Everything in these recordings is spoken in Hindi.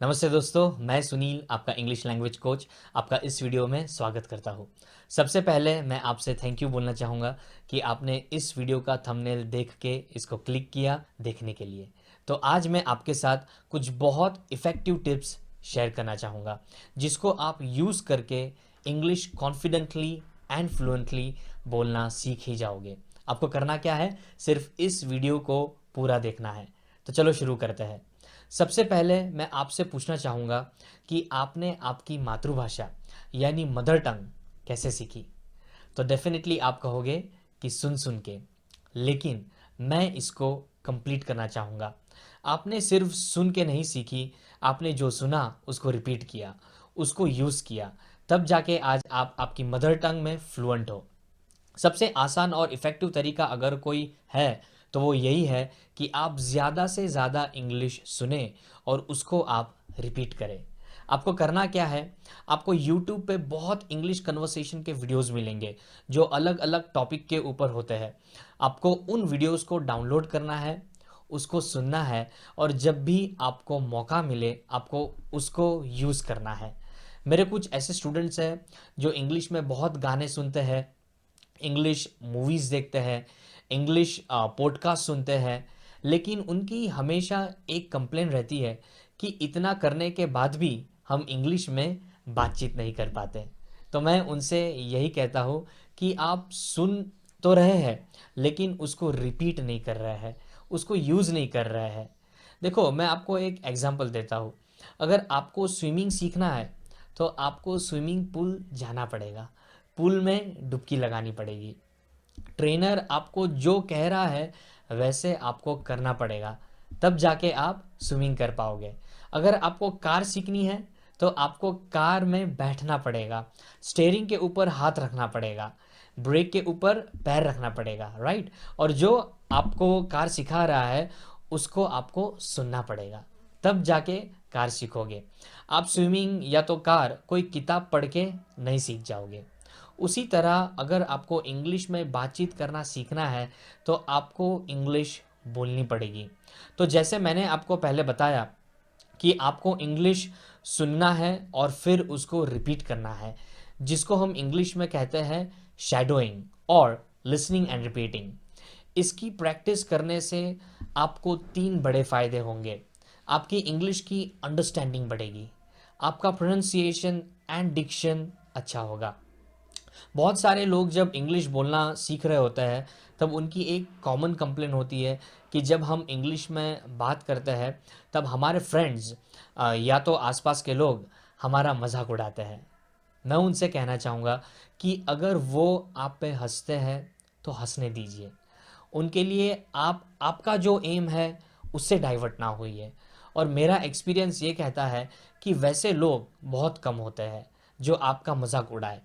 नमस्ते दोस्तों, मैं सुनील आपका इंग्लिश लैंग्वेज कोच आपका इस वीडियो में स्वागत करता हूँ। सबसे पहले मैं आपसे थैंक यू बोलना चाहूँगा कि आपने इस वीडियो का थंबनेल देख के इसको क्लिक किया देखने के लिए। तो आज मैं आपके साथ कुछ बहुत इफ़ेक्टिव टिप्स शेयर करना चाहूँगा जिसको आप यूज़ करके इंग्लिश कॉन्फिडेंटली एंड फ्लुएंटली बोलना सीख ही जाओगे। आपको करना क्या है, सिर्फ इस वीडियो को पूरा देखना है। तो चलो शुरू करते हैं। सबसे पहले मैं आपसे पूछना चाहूँगा कि आपने आपकी मातृभाषा यानी मदर टंग कैसे सीखी? तो डेफिनेटली आप कहोगे कि सुन सुन के, लेकिन मैं इसको कंप्लीट करना चाहूँगा। आपने सिर्फ सुन के नहीं सीखी, आपने जो सुना उसको रिपीट किया, उसको यूज़ किया, तब जाके आज आप आपकी मदर टंग में फ्लुएंट हो। सबसे आसान और इफ़ेक्टिव तरीका अगर कोई है तो वो यही है कि आप ज़्यादा से ज़्यादा इंग्लिश सुने और उसको आप रिपीट करें। आपको करना क्या है, आपको यूट्यूब पे बहुत इंग्लिश कन्वर्सेशन के वीडियोस मिलेंगे जो अलग अलग टॉपिक के ऊपर होते हैं। आपको उन वीडियोस को डाउनलोड करना है, उसको सुनना है और जब भी आपको मौका मिले आपको उसको यूज़ करना है। मेरे कुछ ऐसे स्टूडेंट्स हैं जो इंग्लिश में बहुत गाने सुनते हैं, इंग्लिश मूवीज़ देखते हैं, इंग्लिश पॉडकास्ट सुनते हैं, लेकिन उनकी हमेशा एक कंप्लेन रहती है कि इतना करने के बाद भी हम इंग्लिश में बातचीत नहीं कर पाते। तो मैं उनसे यही कहता हूँ कि आप सुन तो रहे हैं, लेकिन उसको रिपीट नहीं कर रहे हैं, उसको यूज़ नहीं कर रहे हैं। देखो, मैं आपको एक एग्जांपल देता हूँ। अगर आपको स्विमिंग सीखना है, तो आपको स्विमिंग पूल जाना पड़ेगा, पूल में डुबकी लगानी पड़ेगी। ट्रेनर आपको जो कह रहा है वैसे आपको करना पड़ेगा, तब जाके आप स्विमिंग कर पाओगे। अगर आपको कार सीखनी है तो आपको कार में बैठना पड़ेगा, स्टीयरिंग के ऊपर हाथ रखना पड़ेगा, ब्रेक के ऊपर पैर रखना पड़ेगा, राइट। और जो आपको कार सिखा रहा है उसको आपको सुनना पड़ेगा, तब जाके कार सीखोगे। आप स्विमिंग या तो कार कोई किताब पढ़ के नहीं सीख जाओगे। उसी तरह अगर आपको इंग्लिश में बातचीत करना सीखना है तो आपको इंग्लिश बोलनी पड़ेगी। तो जैसे मैंने आपको पहले बताया कि आपको इंग्लिश सुनना है और फिर उसको रिपीट करना है, जिसको हम इंग्लिश में कहते हैं शैडोइंग और लिसनिंग एंड रिपीटिंग। इसकी प्रैक्टिस करने से आपको तीन बड़े फ़ायदे होंगे। आपकी इंग्लिश की अंडरस्टैंडिंग बढ़ेगी, आपका प्रोनाउंसिएशन एंड डिक्शन अच्छा होगा। बहुत सारे लोग जब इंग्लिश बोलना सीख रहे होते हैं तब उनकी एक कॉमन कंप्लेन होती है कि जब हम इंग्लिश में बात करते हैं तब हमारे फ्रेंड्स या तो आसपास के लोग हमारा मजाक उड़ाते हैं। मैं उनसे कहना चाहूँगा कि अगर वो आप पे हंसते हैं तो हंसने दीजिए। उनके लिए आप आपका जो एम है उससे डाइवर्ट ना होइए। और मेरा एक्सपीरियंस ये कहता है कि वैसे लोग बहुत कम होते हैं जो आपका मजाक उड़ाए।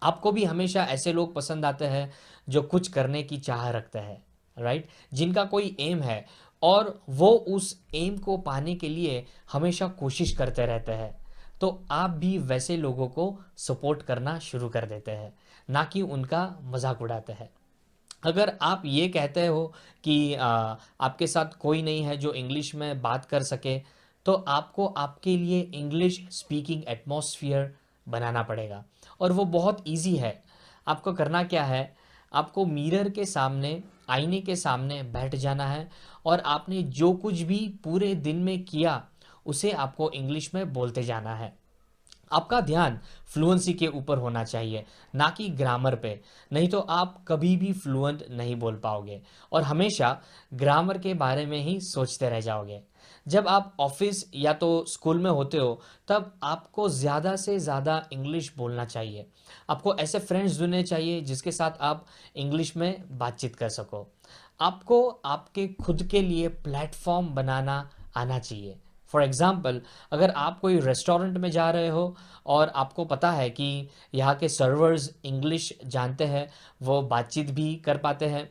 आपको भी हमेशा ऐसे लोग पसंद आते हैं जो कुछ करने की चाह रखते हैं, राइट, जिनका कोई एम है और वो उस एम को पाने के लिए हमेशा कोशिश करते रहते हैं। तो आप भी वैसे लोगों को सपोर्ट करना शुरू कर देते हैं, ना कि उनका मजाक उड़ाते हैं। अगर आप ये कहते हो कि आपके साथ कोई नहीं है जो इंग्लिश में बात कर सके, तो आपको आपके लिए इंग्लिश स्पीकिंग एटमॉस्फेयर बनाना पड़ेगा और वो बहुत इजी है। आपको करना क्या है, आपको मिरर के सामने, आईने के सामने बैठ जाना है और आपने जो कुछ भी पूरे दिन में किया उसे आपको इंग्लिश में बोलते जाना है। आपका ध्यान फ्लुएंसी के ऊपर होना चाहिए, ना कि ग्रामर पे। नहीं तो आप कभी भी फ्लुएंट नहीं बोल पाओगे और हमेशा ग्रामर के बारे में ही सोचते रह जाओगे। जब आप ऑफिस या तो स्कूल में होते हो तब आपको ज़्यादा से ज़्यादा इंग्लिश बोलना चाहिए। आपको ऐसे फ्रेंड्स ढूंढने चाहिए जिसके साथ आप इंग्लिश में बातचीत कर सको। आपको आपके खुद के लिए प्लेटफॉर्म बनाना आना चाहिए। फॉर एग्ज़ाम्पल, अगर आप कोई रेस्टोरेंट में जा रहे हो और आपको पता है कि यहाँ के सर्वर्स इंग्लिश जानते हैं, वो बातचीत भी कर पाते हैं,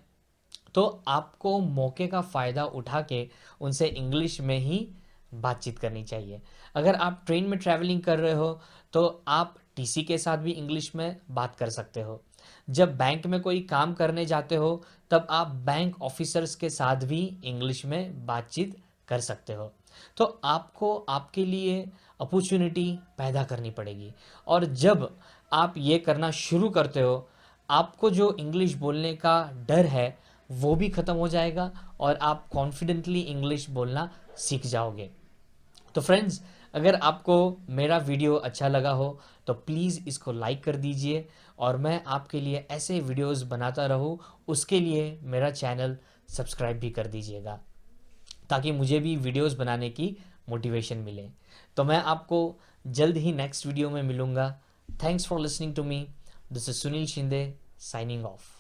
तो आपको मौके का फ़ायदा उठा के उनसे इंग्लिश में ही बातचीत करनी चाहिए। अगर आप ट्रेन में ट्रैवलिंग कर रहे हो तो आप टीसी के साथ भी इंग्लिश में बात कर सकते हो। जब बैंक में कोई काम करने जाते हो तब आप बैंक ऑफिसर्स के साथ भी इंग्लिश में बातचीत कर सकते हो। तो आपको आपके लिए अपॉर्चुनिटी पैदा करनी पड़ेगी। और जब आप ये करना शुरू करते हो, आपको जो इंग्लिश बोलने का डर है वो भी ख़त्म हो जाएगा और आप कॉन्फिडेंटली इंग्लिश बोलना सीख जाओगे। तो फ्रेंड्स, अगर आपको मेरा वीडियो अच्छा लगा हो तो प्लीज़ इसको लाइक कर दीजिए, और मैं आपके लिए ऐसे वीडियोस बनाता रहूँ उसके लिए मेरा चैनल सब्सक्राइब भी कर दीजिएगा, ताकि मुझे भी वीडियोस बनाने की मोटिवेशन मिले। तो मैं आपको जल्द ही नेक्स्ट वीडियो में मिलूँगा। Thanks for listening to me. This is Sunil Shinde signing of.